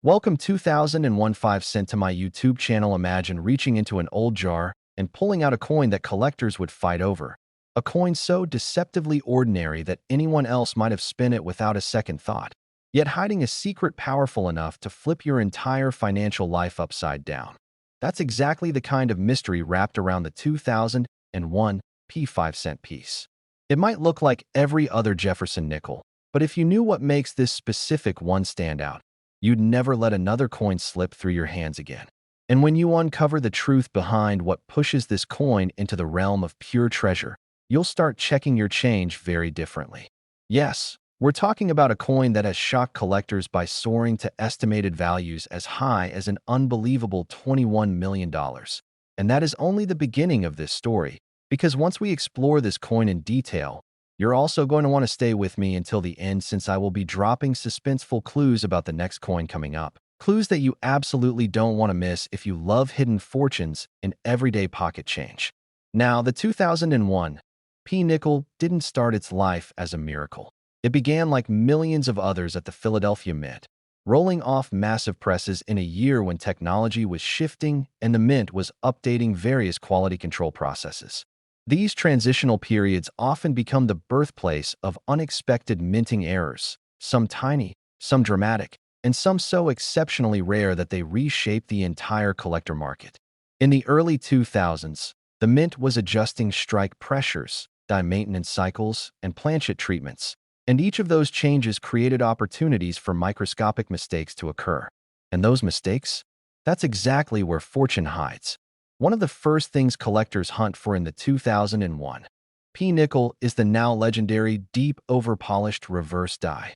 Welcome 2001 5 cent to my YouTube channel. Imagine reaching into an old jar and pulling out a coin that collectors would fight over. A coin so deceptively ordinary that anyone else might have spun it without a second thought, yet hiding a secret powerful enough to flip your entire financial life upside down. That's exactly the kind of mystery wrapped around the 2001 P 5 cent piece. It might look like every other Jefferson nickel, but if you knew what makes this specific one stand out, you'd never let another coin slip through your hands again. And when you uncover the truth behind what pushes this coin into the realm of pure treasure, you'll start checking your change very differently. Yes, we're talking about a coin that has shocked collectors by soaring to estimated values as high as an unbelievable $21 million. And that is only the beginning of this story, because once we explore this coin in detail, you're also going to want to stay with me until the end, since I will be dropping suspenseful clues about the next coin coming up. Clues that you absolutely don't want to miss if you love hidden fortunes in everyday pocket change. Now, the 2001 P nickel didn't start its life as a miracle. It began like millions of others at the Philadelphia Mint, rolling off massive presses in a year when technology was shifting and the Mint was updating various quality control processes. These transitional periods often become the birthplace of unexpected minting errors, some tiny, some dramatic, and some so exceptionally rare that they reshape the entire collector market. In the early 2000s, the Mint was adjusting strike pressures, die maintenance cycles, and planchet treatments, and each of those changes created opportunities for microscopic mistakes to occur. And those mistakes? That's exactly where fortune hides. One of the first things collectors hunt for in the 2001 P nickel is the now legendary deep over-polished reverse die.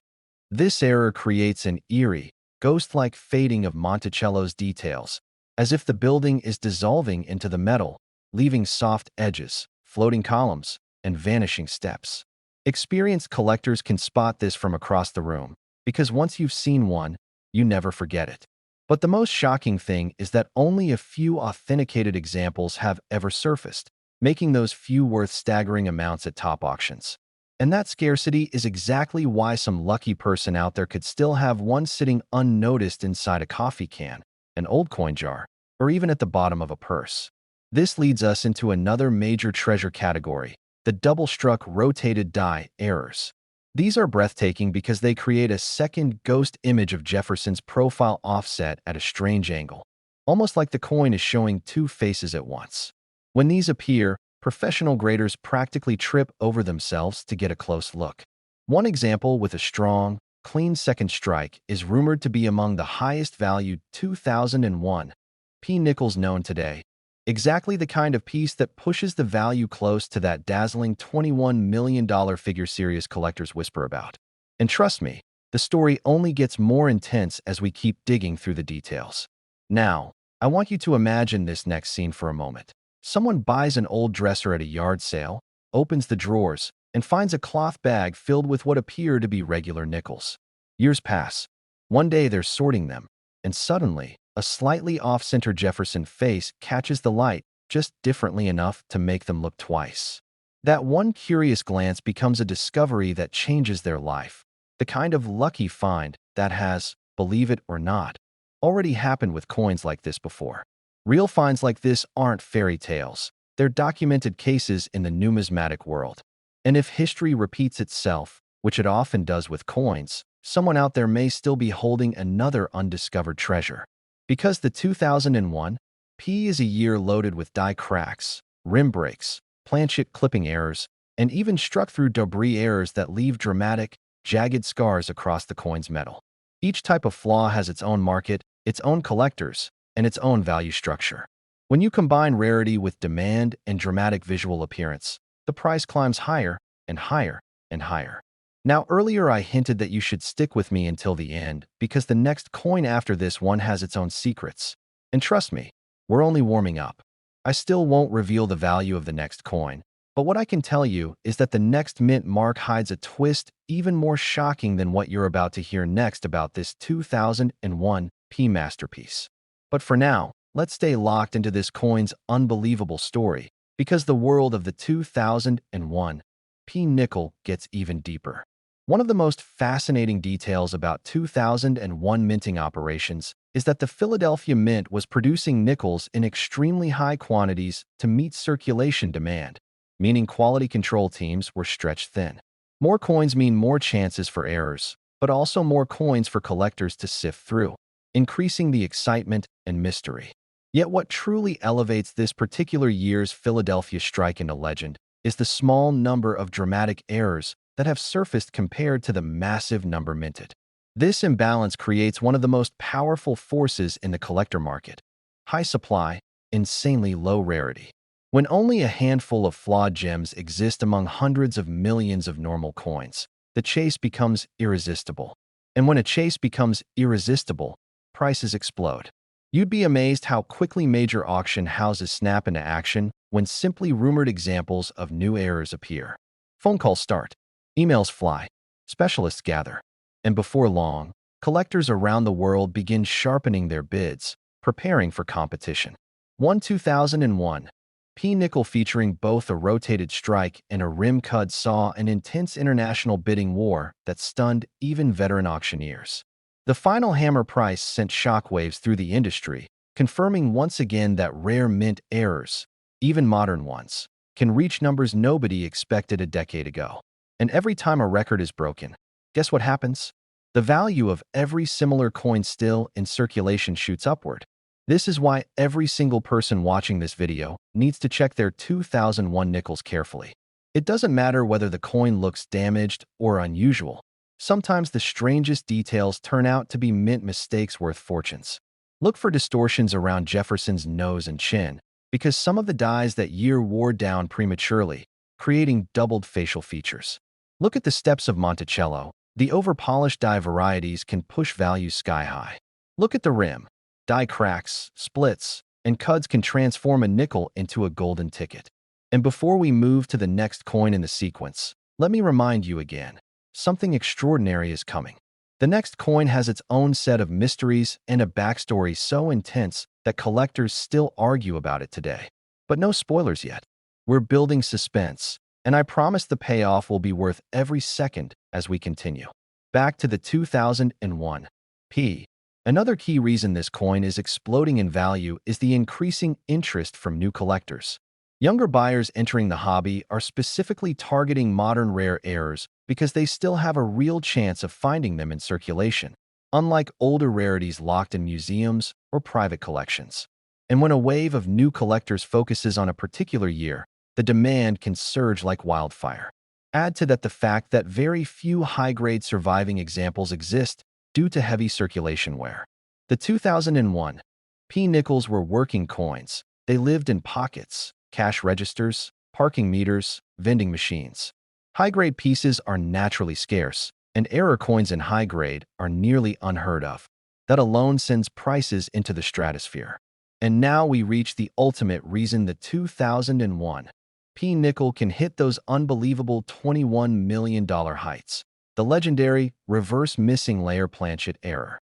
This error creates an eerie, ghost-like fading of Monticello's details, as if the building is dissolving into the metal, leaving soft edges, floating columns, and vanishing steps. Experienced collectors can spot this from across the room, because once you've seen one, you never forget it. But the most shocking thing is that only a few authenticated examples have ever surfaced, making those few worth staggering amounts at top auctions. And that scarcity is exactly why some lucky person out there could still have one sitting unnoticed inside a coffee can, an old coin jar, or even at the bottom of a purse. This leads us into another major treasure category, the double-struck rotated die errors. These are breathtaking because they create a second ghost image of Jefferson's profile offset at a strange angle, almost like the coin is showing two faces at once. When these appear, professional graders practically trip over themselves to get a close look. One example with a strong, clean second strike is rumored to be among the highest valued 2001 P nickels known today, exactly the kind of piece that pushes the value close to that dazzling $21 million figure serious collectors whisper about. And trust me, the story only gets more intense as we keep digging through the details. Now, I want you to imagine this next scene for a moment. Someone buys an old dresser at a yard sale, opens the drawers, and finds a cloth bag filled with what appear to be regular nickels. Years pass. One day they're sorting them, and suddenly, a slightly off-center Jefferson face catches the light just differently enough to make them look twice. That one curious glance becomes a discovery that changes their life, the kind of lucky find that has, believe it or not, already happened with coins like this before. Real finds like this aren't fairy tales. They're documented cases in the numismatic world. And if history repeats itself, which it often does with coins, someone out there may still be holding another undiscovered treasure. Because the 2001 P is a year loaded with die cracks, rim breaks, planchet clipping errors, and even struck-through debris errors that leave dramatic, jagged scars across the coin's metal. Each type of flaw has its own market, its own collectors, and its own value structure. When you combine rarity with demand and dramatic visual appearance, the price climbs higher and higher and higher. Now, earlier I hinted that you should stick with me until the end, because the next coin after this one has its own secrets. And trust me, we're only warming up. I still won't reveal the value of the next coin, but what I can tell you is that the next mint mark hides a twist even more shocking than what you're about to hear next about this 2001 P masterpiece. But for now, let's stay locked into this coin's unbelievable story, because the world of the 2001 P nickel gets even deeper. One of the most fascinating details about 2001 minting operations is that the Philadelphia Mint was producing nickels in extremely high quantities to meet circulation demand, meaning quality control teams were stretched thin. More coins mean more chances for errors, but also more coins for collectors to sift through, increasing the excitement and mystery. Yet what truly elevates this particular year's Philadelphia strike into legend is the small number of dramatic errors that have surfaced compared to the massive number minted. This imbalance creates one of the most powerful forces in the collector market: high supply, insanely low rarity. When only a handful of flawed gems exist among hundreds of millions of normal coins, the chase becomes irresistible. And when a chase becomes irresistible, prices explode. You'd be amazed how quickly major auction houses snap into action when simply rumored examples of new errors appear. Phone calls start, emails fly, specialists gather, and before long, collectors around the world begin sharpening their bids, preparing for competition. 2001 P-nickel featuring both a rotated strike and a rim cud saw an intense international bidding war that stunned even veteran auctioneers. The final hammer price sent shockwaves through the industry, confirming once again that rare mint errors, even modern ones, can reach numbers nobody expected a decade ago. And every time a record is broken, guess what happens? The value of every similar coin still in circulation shoots upward. This is why every single person watching this video needs to check their 2001 nickels carefully. It doesn't matter whether the coin looks damaged or unusual. Sometimes the strangest details turn out to be mint mistakes worth fortunes. Look for distortions around Jefferson's nose and chin, because some of the dies that year wore down prematurely, creating doubled facial features. Look at the steps of Monticello. The over-polished die varieties can push values sky high. Look at the rim. Die cracks, splits, and cuds can transform a nickel into a golden ticket. And before we move to the next coin in the sequence, let me remind you again, something extraordinary is coming. The next coin has its own set of mysteries and a backstory so intense that collectors still argue about it today. But no spoilers yet. We're building suspense, and I promise the payoff will be worth every second as we continue. Back to the 2001 P. Another key reason this coin is exploding in value is the increasing interest from new collectors. Younger buyers entering the hobby are specifically targeting modern rare errors because they still have a real chance of finding them in circulation, unlike older rarities locked in museums or private collections. And when a wave of new collectors focuses on a particular year, the demand can surge like wildfire. Add to that the fact that very few high-grade surviving examples exist due to heavy circulation wear. The 2001 P-nickels were working coins. They lived in pockets, cash registers, parking meters, vending machines. High-grade pieces are naturally scarce, and error coins in high-grade are nearly unheard of. That alone sends prices into the stratosphere. And now we reach the ultimate reason the 2001 P-nickel can hit those unbelievable $21 million heights: the legendary reverse missing layer planchet error.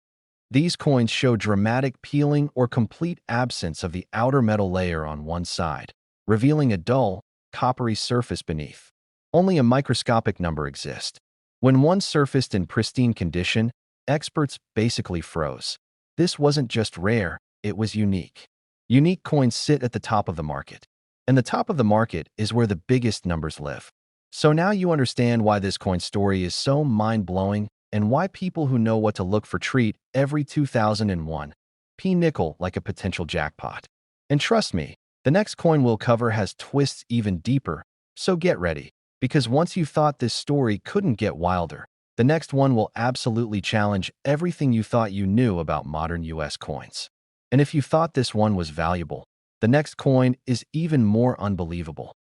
These coins show dramatic peeling or complete absence of the outer metal layer on one side, revealing a dull, coppery surface beneath. Only a microscopic number exists. When one surfaced in pristine condition, experts basically froze. This wasn't just rare, it was unique. Unique coins sit at the top of the market. And the top of the market is where the biggest numbers live. So now you understand why this coin story is so mind-blowing and why people who know what to look for treat every 2001 P-nickel like a potential jackpot. And trust me, the next coin we'll cover has twists even deeper, so get ready, because once you thought this story couldn't get wilder, the next one will absolutely challenge everything you thought you knew about modern US coins. And if you thought this one was valuable, the next coin is even more unbelievable.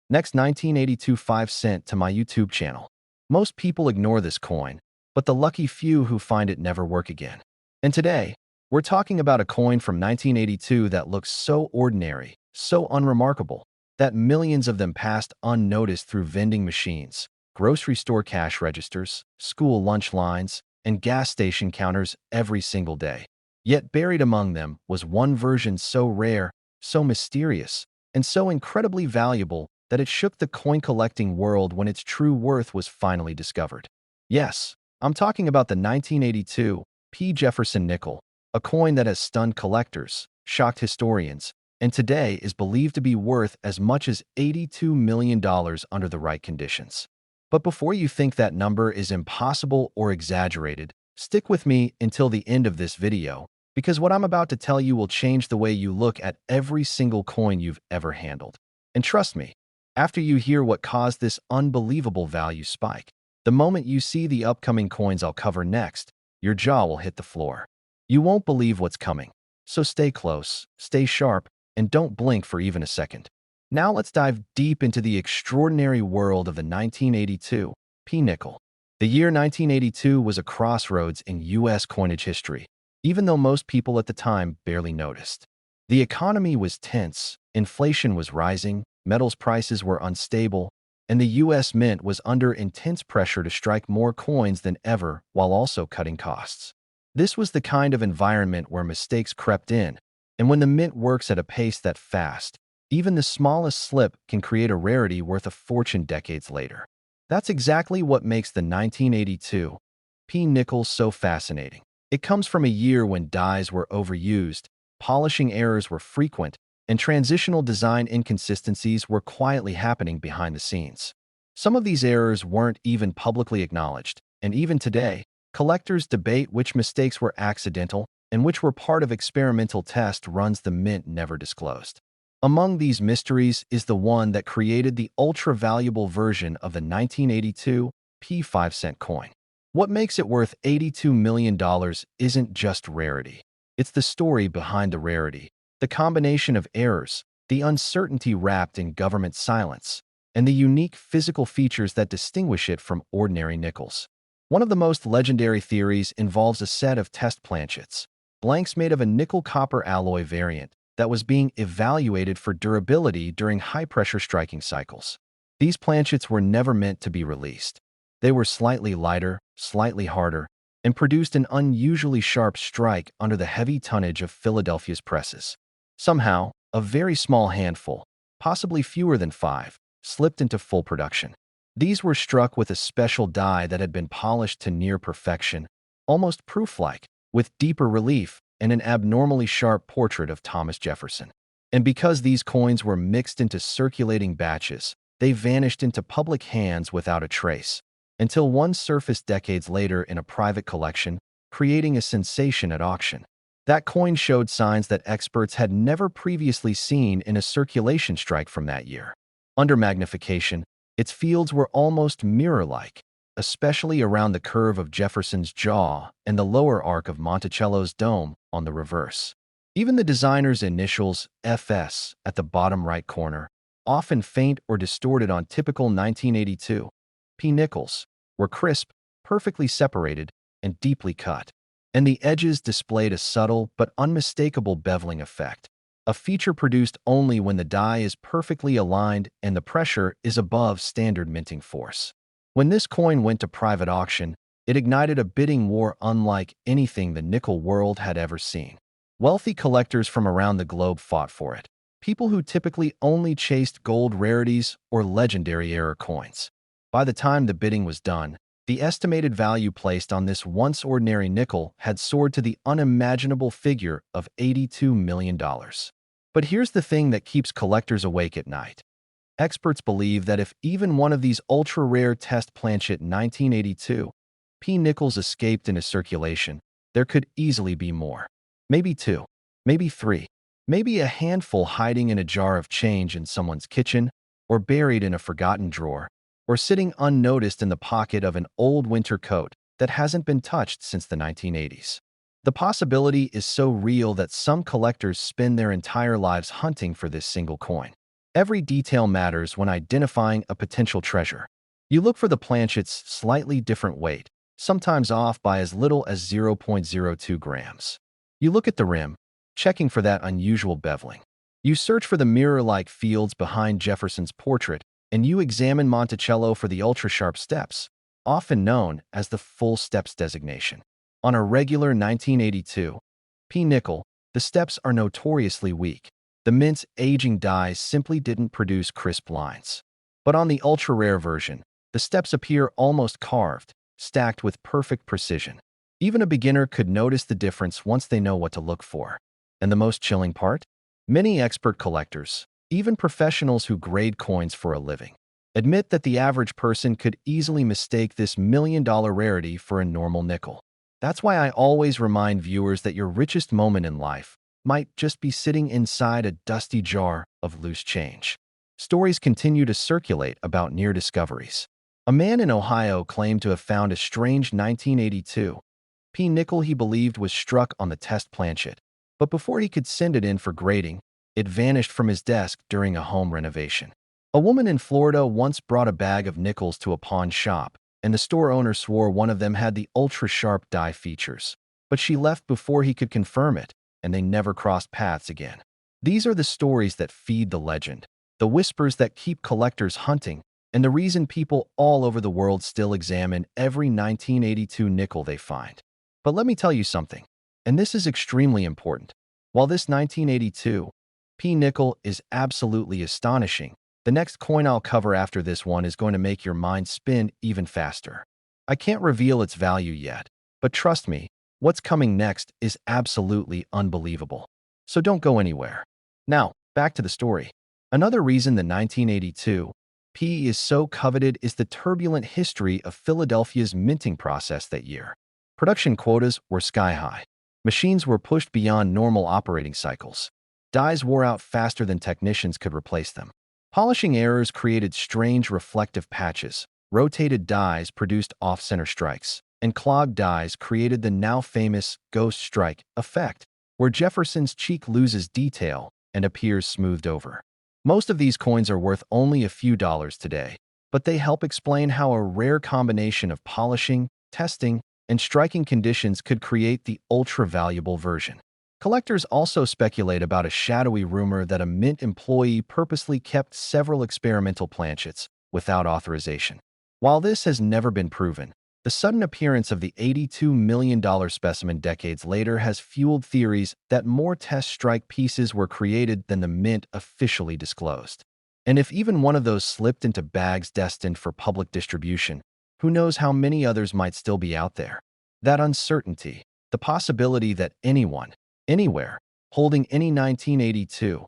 Next, 1982 5 cent to my YouTube channel. Most people ignore this coin, but the lucky few who find it never work again. And today, we're talking about a coin from 1982 that looks so ordinary, so unremarkable, that millions of them passed unnoticed through vending machines, grocery store cash registers, school lunch lines, and gas station counters every single day. Yet buried among them was one version so rare, so mysterious, and so incredibly valuable that it shook the coin-collecting world when its true worth was finally discovered. Yes, I'm talking about the 1982 P. Jefferson nickel, a coin that has stunned collectors, shocked historians, and today is believed to be worth as much as $82 million under the right conditions. But before you think that number is impossible or exaggerated, stick with me until the end of this video, because what I'm about to tell you will change the way you look at every single coin you've ever handled. And trust me, after you hear what caused this unbelievable value spike, the moment you see the upcoming coins I'll cover next, your jaw will hit the floor. You won't believe what's coming. So stay close, stay sharp, and don't blink for even a second. Now let's dive deep into the extraordinary world of the 1982 P-nickel. The year 1982 was a crossroads in U.S. coinage history, even though most people at the time barely noticed. The economy was tense, inflation was rising, metals prices were unstable, and the U.S. Mint was under intense pressure to strike more coins than ever while also cutting costs. This was the kind of environment where mistakes crept in, and when the Mint works at a pace that fast, even the smallest slip can create a rarity worth a fortune decades later. That's exactly what makes the 1982 P-nickel so fascinating. It comes from a year when dies were overused, polishing errors were frequent, and transitional design inconsistencies were quietly happening behind the scenes. Some of these errors weren't even publicly acknowledged, and even today, collectors debate which mistakes were accidental and which were part of experimental test runs the Mint never disclosed. Among these mysteries is the one that created the ultra-valuable version of the 1982 P 5-cent coin. What makes it worth $82 million isn't just rarity. It's the story behind the rarity, the combination of errors, the uncertainty wrapped in government silence, and the unique physical features that distinguish it from ordinary nickels. One of the most legendary theories involves a set of test planchets, blanks made of a nickel-copper alloy variant, that was being evaluated for durability during high-pressure striking cycles. These planchets were never meant to be released. They were slightly lighter, slightly harder, and produced an unusually sharp strike under the heavy tonnage of Philadelphia's presses. Somehow, a very small handful, possibly fewer than 5, slipped into full production. These were struck with a special die that had been polished to near perfection, almost proof-like, with deeper relief and an abnormally sharp portrait of Thomas Jefferson. And because these coins were mixed into circulating batches, they vanished into public hands without a trace, until one surfaced decades later in a private collection, creating a sensation at auction. That coin showed signs that experts had never previously seen in a circulation strike from that year. Under magnification, its fields were almost mirror-like, especially around the curve of Jefferson's jaw and the lower arc of Monticello's dome on the reverse. Even the designer's initials, FS, at the bottom right corner, often faint or distorted on typical 1982 P-nickels, were crisp, perfectly separated, and deeply cut. And the edges displayed a subtle but unmistakable beveling effect, a feature produced only when the die is perfectly aligned and the pressure is above standard minting force. When this coin went to private auction, it ignited a bidding war unlike anything the nickel world had ever seen. Wealthy collectors from around the globe fought for it, people who typically only chased gold rarities or legendary era coins. By the time the bidding was done, the estimated value placed on this once ordinary nickel had soared to the unimaginable figure of $82 million. But here's the thing that keeps collectors awake at night. Experts believe that if even one of these ultra-rare test planchet 1982 P-nickels escaped into circulation, there could easily be more. Maybe 2, maybe 3, maybe a handful hiding in a jar of change in someone's kitchen, or buried in a forgotten drawer, or sitting unnoticed in the pocket of an old winter coat that hasn't been touched since the 1980s. The possibility is so real that some collectors spend their entire lives hunting for this single coin. Every detail matters when identifying a potential treasure. You look for the planchet's slightly different weight, sometimes off by as little as 0.02 grams. You look at the rim, checking for that unusual beveling. You search for the mirror-like fields behind Jefferson's portrait, and you examine Monticello for the ultra-sharp steps, often known as the full steps designation. On a regular 1982 P-nickel, the steps are notoriously weak. The mint's aging dies simply didn't produce crisp lines. But on the ultra-rare version, the steps appear almost carved, stacked with perfect precision. Even a beginner could notice the difference once they know what to look for. And the most chilling part? Many expert collectors, even professionals who grade coins for a living, admit that the average person could easily mistake this million-dollar rarity for a normal nickel. That's why I always remind viewers that your richest moment in life might just be sitting inside a dusty jar of loose change. Stories continue to circulate about near discoveries. A man in Ohio claimed to have found a strange 1982 P nickel he believed was struck on the test planchet, but before he could send it in for grading, it vanished from his desk during a home renovation. A woman in Florida once brought a bag of nickels to a pawn shop, and the store owner swore one of them had the ultra-sharp die features. But she left before he could confirm it, and they never crossed paths again. These are the stories that feed the legend, the whispers that keep collectors hunting, and the reason people all over the world still examine every 1982 nickel they find. But let me tell you something, and this is extremely important. While this 1982 P nickel is absolutely astonishing, the next coin I'll cover after this one is going to make your mind spin even faster. I can't reveal its value yet, but trust me, what's coming next is absolutely unbelievable. So don't go anywhere. Now, back to the story. Another reason the 1982 P is so coveted is the turbulent history of Philadelphia's minting process that year. Production quotas were sky-high. Machines were pushed beyond normal operating cycles. Dies wore out faster than technicians could replace them. Polishing errors created strange reflective patches. Rotated dies produced off-center strikes, and clogged dies created the now famous ghost strike effect, where Jefferson's cheek loses detail and appears smoothed over. Most of these coins are worth only a few dollars today, but they help explain how a rare combination of polishing, testing, and striking conditions could create the ultra-valuable version. Collectors also speculate about a shadowy rumor that a mint employee purposely kept several experimental planchets without authorization. While this has never been proven, the sudden appearance of the $82 million specimen decades later has fueled theories that more test strike pieces were created than the mint officially disclosed. And if even one of those slipped into bags destined for public distribution, who knows how many others might still be out there? That uncertainty, the possibility that anyone, anywhere, holding any 1982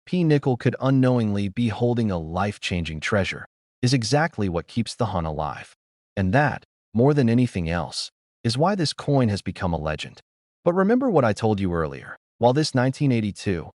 P nickel could unknowingly be holding a life-changing treasure, is exactly what keeps the hunt alive. And that, more than anything else, is why this coin has become a legend. But remember what I told you earlier. While this 1982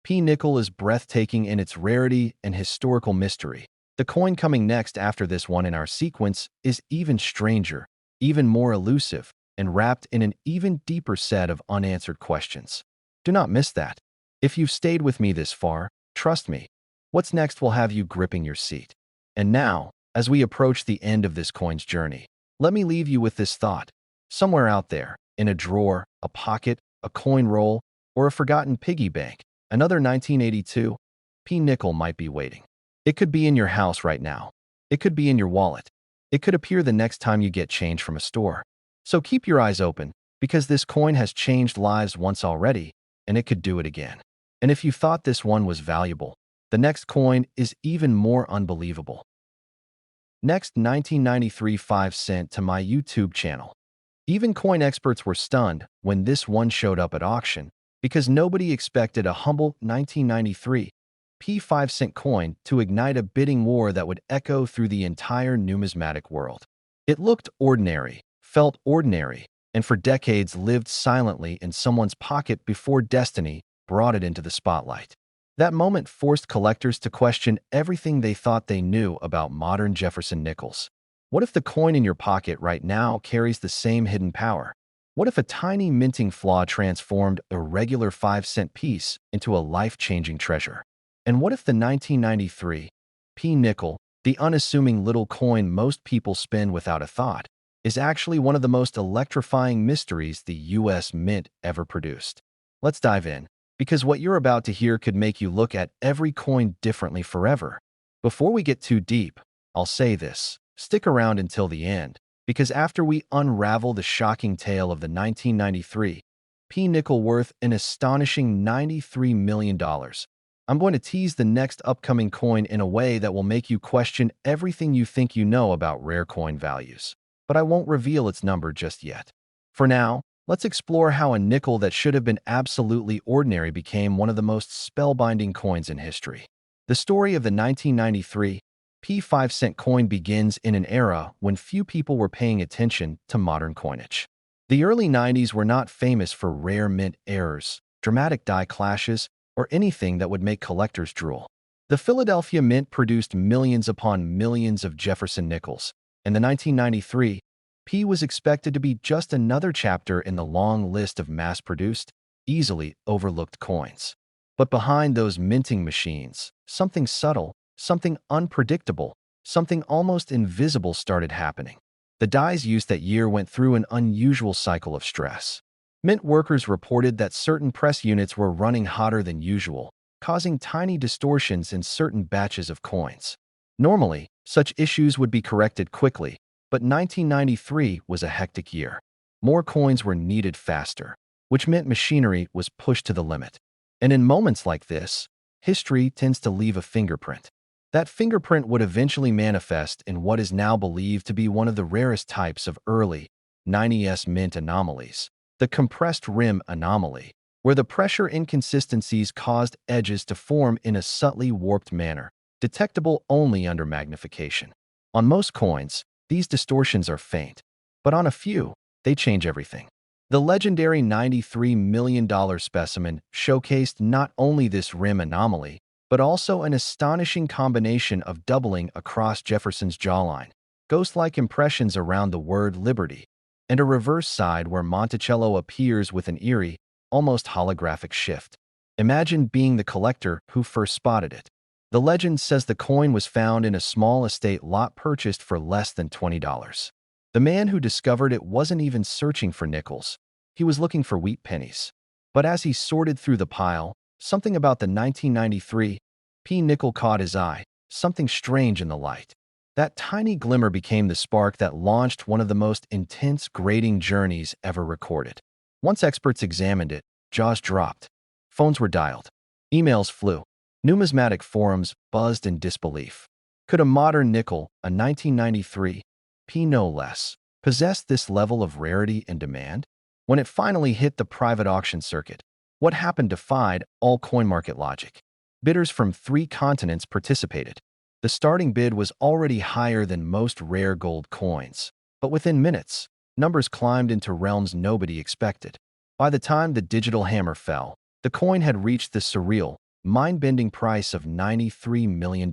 P nickel is breathtaking in its rarity and historical mystery, the coin coming next after this one in our sequence is even stranger, even more elusive, and wrapped in an even deeper set of unanswered questions. Do not miss that. If you've stayed with me this far, trust me, what's next will have you gripping your seat. And now, as we approach the end of this coin's journey, let me leave you with this thought. Somewhere out there, in a drawer, a pocket, a coin roll, or a forgotten piggy bank, another 1982 P nickel might be waiting. It could be in your house right now. It could be in your wallet. It could appear the next time you get change from a store. So keep your eyes open, because this coin has changed lives once already, and it could do it again. And if you thought this one was valuable, the next coin is even more unbelievable. Next, 1993 5 cent to my YouTube channel. Even coin experts were stunned when this one showed up at auction, because nobody expected a humble 1993 P 5 cent coin to ignite a bidding war that would echo through the entire numismatic world. It looked ordinary, felt ordinary, and for decades lived silently in someone's pocket before destiny brought it into the spotlight. That moment forced collectors to question everything they thought they knew about modern Jefferson nickels. What if the coin in your pocket right now carries the same hidden power? What if a tiny minting flaw transformed a regular 5 cent piece into a life-changing treasure? And what if the 1993 P nickel, the unassuming little coin most people spin without a thought, is actually one of the most electrifying mysteries the U.S. Mint ever produced? Let's dive in, because what you're about to hear could make you look at every coin differently forever. Before we get too deep, I'll say this: stick around until the end, because after we unravel the shocking tale of the 1993 P nickel worth an astonishing $93 million, I'm going to tease the next upcoming coin in a way that will make you question everything you think you know about rare coin values. But I won't reveal its number just yet. For now, let's explore how a nickel that should have been absolutely ordinary became one of the most spellbinding coins in history. The story of the 1993 P5 cent coin begins in an era when few people were paying attention to modern coinage. The early 90s were not famous for rare mint errors, dramatic die clashes, or anything that would make collectors drool. The Philadelphia Mint produced millions upon millions of Jefferson nickels, and the 1993 P was expected to be just another chapter in the long list of mass-produced, easily overlooked coins. But behind those minting machines, something subtle, something unpredictable, something almost invisible started happening. The dies used that year went through an unusual cycle of stress. Mint workers reported that certain press units were running hotter than usual, causing tiny distortions in certain batches of coins. Normally, such issues would be corrected quickly, but 1993 was a hectic year. More coins were needed faster, which meant machinery was pushed to the limit. And in moments like this, history tends to leave a fingerprint. That fingerprint would eventually manifest in what is now believed to be one of the rarest types of early 90s mint anomalies, the compressed rim anomaly, where the pressure inconsistencies caused edges to form in a subtly warped manner, detectable only under magnification. On most coins, these distortions are faint, but on a few, they change everything. The legendary $93 million specimen showcased not only this rim anomaly, but also an astonishing combination of doubling across Jefferson's jawline, ghost-like impressions around the word liberty, and a reverse side where Monticello appears with an eerie, almost holographic shift. Imagine being the collector who first spotted it. The legend says the coin was found in a small estate lot purchased for less than $20. The man who discovered it wasn't even searching for nickels. He was looking for wheat pennies. But as he sorted through the pile, something about the 1993 P nickel caught his eye, something strange in the light. That tiny glimmer became the spark that launched one of the most intense grading journeys ever recorded. Once experts examined it, jaws dropped. Phones were dialed. Emails flew. Numismatic forums buzzed in disbelief. Could a modern nickel, a 1993 P no less, possess this level of rarity and demand? When it finally hit the private auction circuit, what happened defied all coin market logic. Bidders from 3 continents participated. The starting bid was already higher than most rare gold coins, but within minutes, numbers climbed into realms nobody expected. By the time the digital hammer fell, the coin had reached the surreal, mind-bending price of $93 million.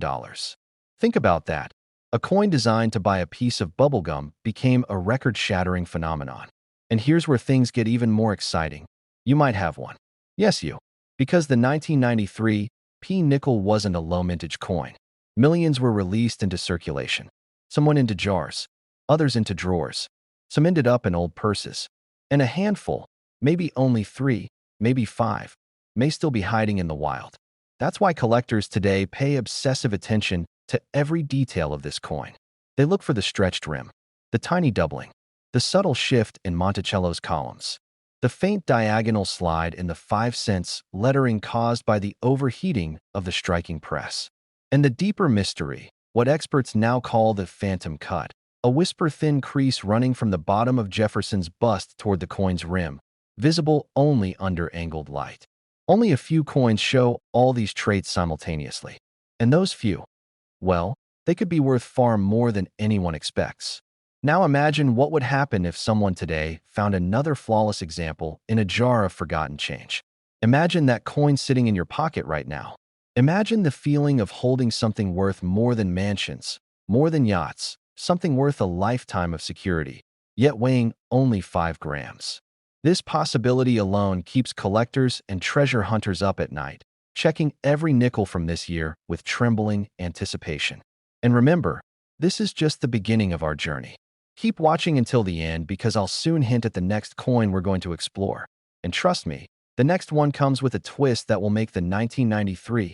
Think about that. A coin designed to buy a piece of bubblegum became a record-shattering phenomenon. And here's where things get even more exciting. You might have one. Yes, you. Because the 1993 P nickel wasn't a low-mintage coin. Millions were released into circulation. Some went into jars, others into drawers. Some ended up in old purses. And a handful, maybe only 3, maybe 5, may still be hiding in the wild. That's why collectors today pay obsessive attention to every detail of this coin. They look for the stretched rim, the tiny doubling, the subtle shift in Monticello's columns, the faint diagonal slide in the 5 cents lettering caused by the overheating of the striking press. And the deeper mystery, what experts now call the phantom cut, a whisper-thin crease running from the bottom of Jefferson's bust toward the coin's rim, visible only under angled light. Only a few coins show all these traits simultaneously. And those few, well, they could be worth far more than anyone expects. Now imagine what would happen if someone today found another flawless example in a jar of forgotten change. Imagine that coin sitting in your pocket right now. Imagine the feeling of holding something worth more than mansions, more than yachts, something worth a lifetime of security, yet weighing only 5 grams. This possibility alone keeps collectors and treasure hunters up at night, checking every nickel from this year with trembling anticipation. And remember, this is just the beginning of our journey. Keep watching until the end because I'll soon hint at the next coin we're going to explore. And trust me, the next one comes with a twist that will make the 1993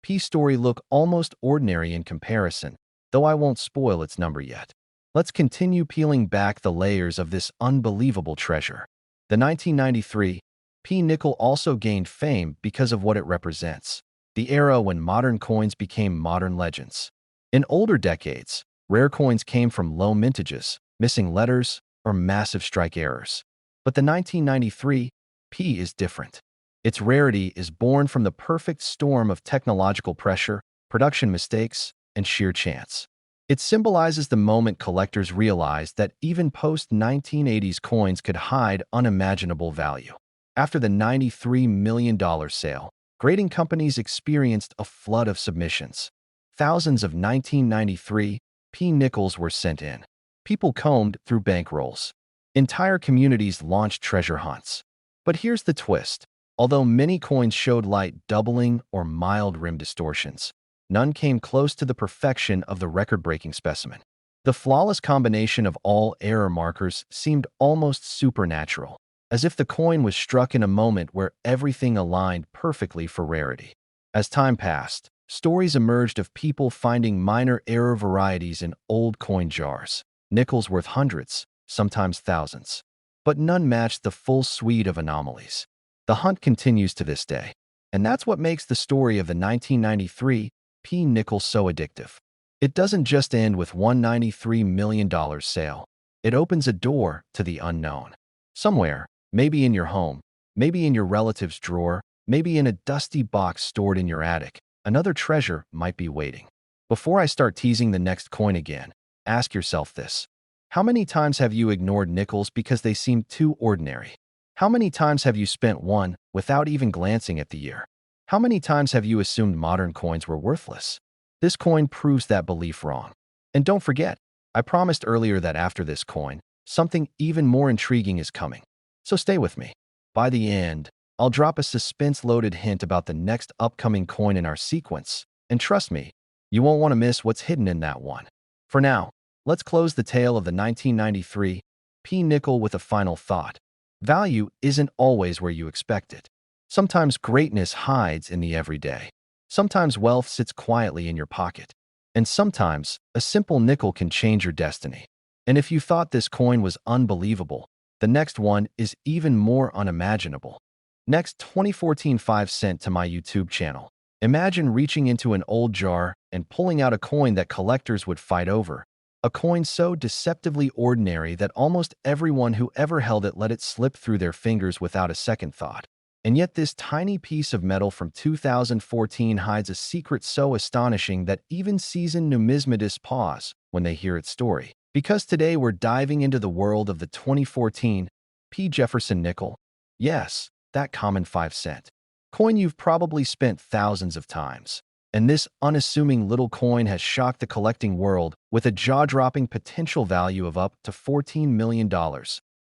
P story look almost ordinary in comparison, though I won't spoil its number yet. Let's continue peeling back the layers of this unbelievable treasure. The 1993 P nickel also gained fame because of what it represents. the era when modern coins became modern legends. In older decades, rare coins came from low mintages, missing letters, or massive strike errors. But the 1993 P is different. Its rarity is born from the perfect storm of technological pressure, production mistakes, and sheer chance. It symbolizes the moment collectors realized that even post-1980s coins could hide unimaginable value. After the $93 million sale, grading companies experienced a flood of submissions. Thousands of 1993 P nickels were sent in. People combed through bankrolls. Entire communities launched treasure hunts. But here's the twist. Although many coins showed light doubling or mild rim distortions, none came close to the perfection of the record-breaking specimen. The flawless combination of all error markers seemed almost supernatural, as if the coin was struck in a moment where everything aligned perfectly for rarity. As time passed, stories emerged of people finding minor error varieties in old coin jars, nickels worth hundreds, sometimes thousands. But none matched the full suite of anomalies. The hunt continues to this day, and that's what makes the story of the 1993 P nickel so addictive. It doesn't just end with one $93 million sale. It opens a door to the unknown. Somewhere, maybe in your home, maybe in your relative's drawer, maybe in a dusty box stored in your attic, another treasure might be waiting. Before I start teasing the next coin again, ask yourself this. How many times have you ignored nickels because they seem too ordinary? How many times have you spent one without even glancing at the year? How many times have you assumed modern coins were worthless? This coin proves that belief wrong. And don't forget, I promised earlier that after this coin, something even more intriguing is coming. So stay with me. By the end, I'll drop a suspense-loaded hint about the next upcoming coin in our sequence, and trust me, you won't want to miss what's hidden in that one. For now, let's close the tale of the 1993 P nickel with a final thought. Value isn't always where you expect it. Sometimes greatness hides in the everyday. Sometimes wealth sits quietly in your pocket. And sometimes, a simple nickel can change your destiny. And if you thought this coin was unbelievable, the next one is even more unimaginable. Next, 2014 5 cent to my YouTube channel. Imagine reaching into an old jar and pulling out a coin that collectors would fight over. A coin so deceptively ordinary that almost everyone who ever held it let it slip through their fingers without a second thought. And yet this tiny piece of metal from 2014 hides a secret so astonishing that even seasoned numismatists pause when they hear its story. Because today we're diving into the world of the 2014 P. Jefferson nickel. Yes, that common 5 cent coin you've probably spent thousands of times. And this unassuming little coin has shocked the collecting world with a jaw-dropping potential value of up to $14 million,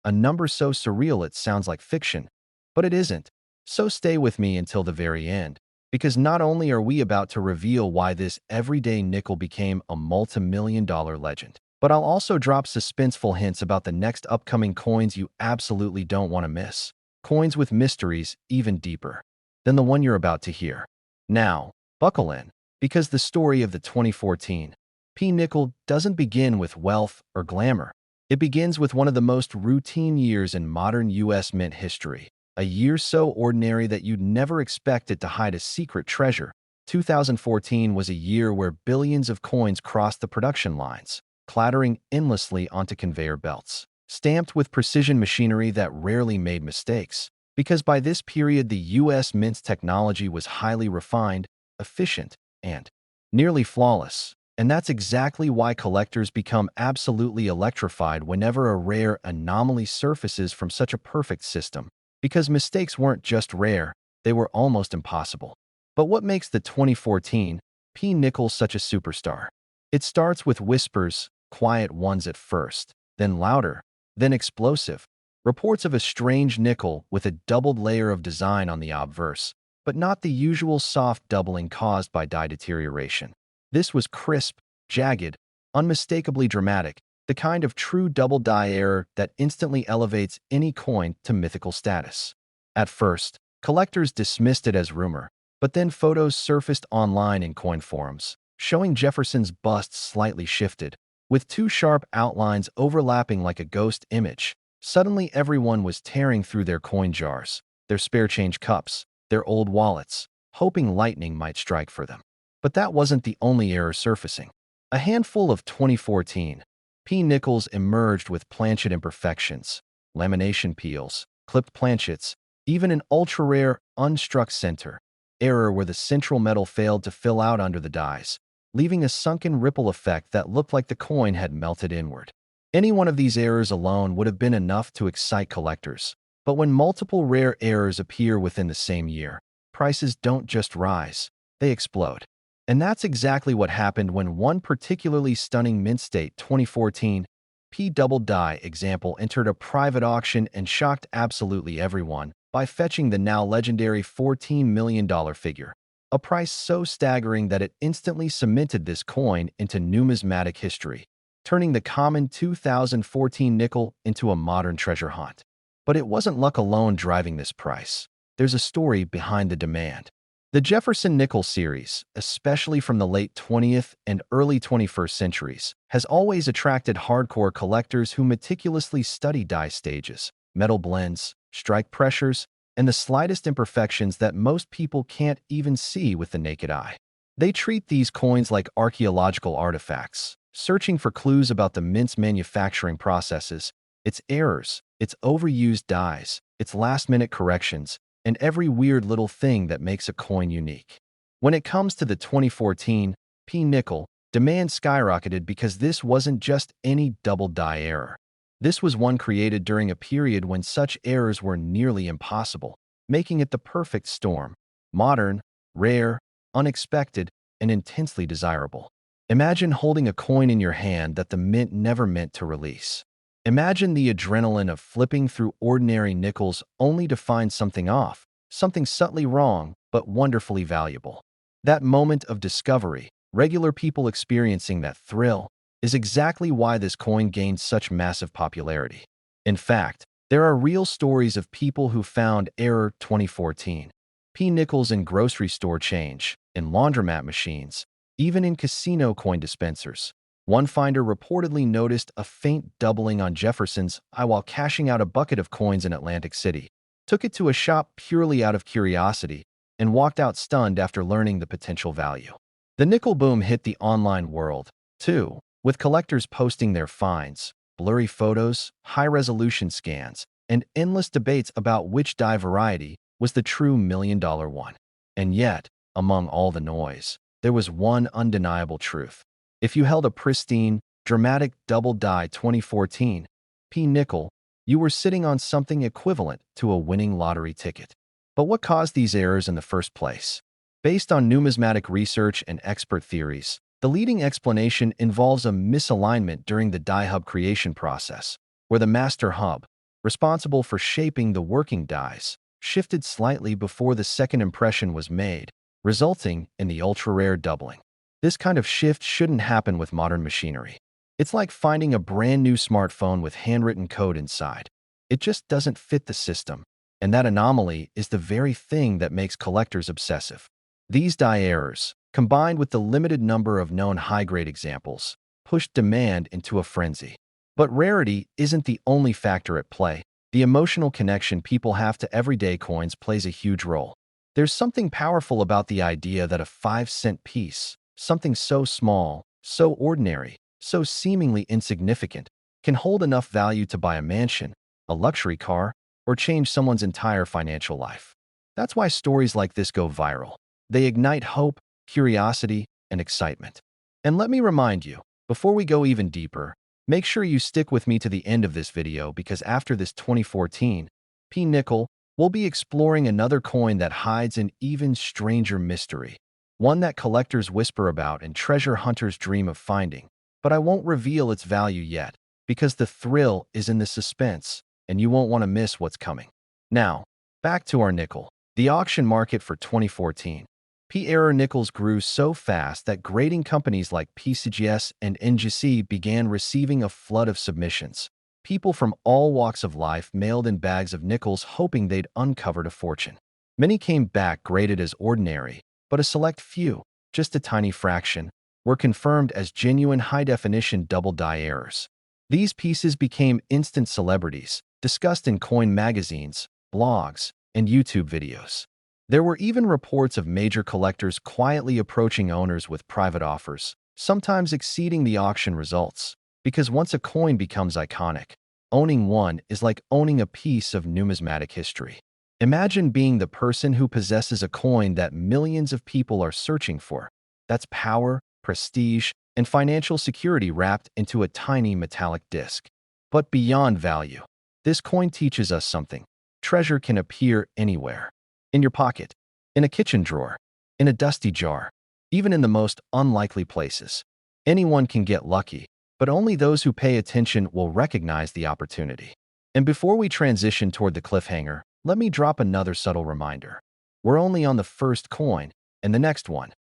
a number so surreal it sounds like fiction, but it isn't. So stay with me until the very end, because not only are we about to reveal why this everyday nickel became a multi-million-dollar legend, but I'll also drop suspenseful hints about the next upcoming coins you absolutely don't want to miss. Coins with mysteries even deeper than the one you're about to hear. Now, buckle in, because the story of the 2014 P nickel doesn't begin with wealth or glamour. It begins with one of the most routine years in modern U.S. mint history. A year so ordinary that you'd never expect it to hide a secret treasure. 2014 was a year where billions of coins crossed the production lines, clattering endlessly onto conveyor belts, stamped with precision machinery that rarely made mistakes. Because by this period, the U.S. mint's technology was highly refined, efficient, and nearly flawless. And that's exactly why collectors become absolutely electrified whenever a rare anomaly surfaces from such a perfect system. Because mistakes weren't just rare, they were almost impossible. But what makes the 2014 P nickel such a superstar? It starts with whispers, quiet ones at first, then louder, then explosive. Reports of a strange nickel with a doubled layer of design on the obverse, but not the usual soft doubling caused by dye deterioration. This was crisp, jagged, unmistakably dramatic, the kind of true double dye error that instantly elevates any coin to mythical status. At first, collectors dismissed it as rumor, but then photos surfaced online in coin forums, showing Jefferson's bust slightly shifted, with two sharp outlines overlapping like a ghost image. Suddenly everyone was tearing through their coin jars, their spare change cups, their old wallets, hoping lightning might strike for them. But that wasn't the only error surfacing. A handful of 2014 P nickels emerged with planchet imperfections, lamination peels, clipped planchets, even an ultra-rare, unstruck center error where the central metal failed to fill out under the dies, leaving a sunken ripple effect that looked like the coin had melted inward. Any one of these errors alone would have been enough to excite collectors. But when multiple rare errors appear within the same year, prices don't just rise, they explode. And that's exactly what happened when one particularly stunning mint state 2014 P double die example entered a private auction and shocked absolutely everyone by fetching the now legendary $14 million figure, a price so staggering that it instantly cemented this coin into numismatic history, turning the common 2014 nickel into a modern treasure hunt. But it wasn't luck alone driving this price. There's a story behind the demand. The Jefferson nickel series, especially from the late 20th and early 21st centuries, has always attracted hardcore collectors who meticulously study die stages, metal blends, strike pressures, and the slightest imperfections that most people can't even see with the naked eye. They treat these coins like archaeological artifacts, searching for clues about the mint's manufacturing processes, its errors, its overused dies, its last-minute corrections, and every weird little thing that makes a coin unique. When it comes to the 2014 P nickel, demand skyrocketed because this wasn't just any double die error. This was one created during a period when such errors were nearly impossible, making it the perfect storm: modern, rare, unexpected, and intensely desirable. Imagine holding a coin in your hand that the mint never meant to release. Imagine the adrenaline of flipping through ordinary nickels only to find something off, something subtly wrong, but wonderfully valuable. That moment of discovery, regular people experiencing that thrill, is exactly why this coin gained such massive popularity. In fact, there are real stories of people who found error 2014 P nickels in grocery store change, in laundromat machines, even in casino coin dispensers. One finder reportedly noticed a faint doubling on Jefferson's eye while cashing out a bucket of coins in Atlantic City, took it to a shop purely out of curiosity, and walked out stunned after learning the potential value. The nickel boom hit the online world, too, with collectors posting their finds, blurry photos, high-resolution scans, and endless debates about which die variety was the true million-dollar one. And yet, among all the noise, there was one undeniable truth. If you held a pristine, dramatic double die 2014 P nickel, you were sitting on something equivalent to a winning lottery ticket. But what caused these errors in the first place? Based on numismatic research and expert theories, the leading explanation involves a misalignment during the die hub creation process, where the master hub, responsible for shaping the working dies, shifted slightly before the second impression was made, resulting in the ultra-rare doubling. This kind of shift shouldn't happen with modern machinery. It's like finding a brand new smartphone with handwritten code inside. It just doesn't fit the system, and that anomaly is the very thing that makes collectors obsessive. These die errors, combined with the limited number of known high-grade examples, pushed demand into a frenzy. But rarity isn't the only factor at play. The emotional connection people have to everyday coins plays a huge role. There's something powerful about the idea that a 5-cent piece, something so small, so ordinary, so seemingly insignificant, can hold enough value to buy a mansion, a luxury car, or change someone's entire financial life. That's why stories like this go viral. They ignite hope, curiosity, and excitement. And let me remind you, before we go even deeper, make sure you stick with me to the end of this video because after this 2014 P nickel, we'll be exploring another coin that hides an even stranger mystery. One that collectors whisper about and treasure hunters dream of finding. But I won't reveal its value yet, because the thrill is in the suspense, and you won't want to miss what's coming. Now, back to our nickel. The auction market for 2014 P-era nickels grew so fast that grading companies like PCGS and NGC began receiving a flood of submissions. People from all walks of life mailed in bags of nickels hoping they'd uncovered a fortune. Many came back graded as ordinary, but a select few, just a tiny fraction, were confirmed as genuine high-definition double die errors. These pieces became instant celebrities, discussed in coin magazines, blogs, and YouTube videos. There were even reports of major collectors quietly approaching owners with private offers, sometimes exceeding the auction results. Because once a coin becomes iconic, owning one is like owning a piece of numismatic history. Imagine being the person who possesses a coin that millions of people are searching for. That's power, prestige, and financial security wrapped into a tiny metallic disc. But beyond value, this coin teaches us something. Treasure can appear anywhere. In your pocket, in a kitchen drawer, in a dusty jar, even in the most unlikely places. Anyone can get lucky, but only those who pay attention will recognize the opportunity. And before we transition toward the cliffhanger, let me drop another subtle reminder. We're only on the first coin, and the next one,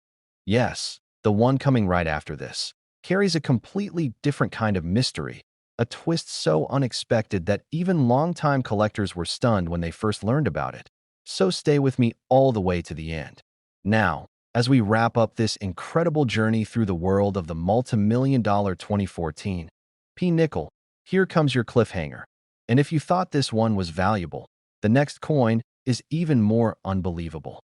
yes, the one coming right after this, carries a completely different kind of mystery, a twist so unexpected that even longtime collectors were stunned when they first learned about it. So stay with me all the way to the end. Now, as we wrap up this incredible journey through the world of the multi-million-dollar 2014 P-Nickel, here comes your cliffhanger. And if you thought this one was valuable, the next coin is even more unbelievable.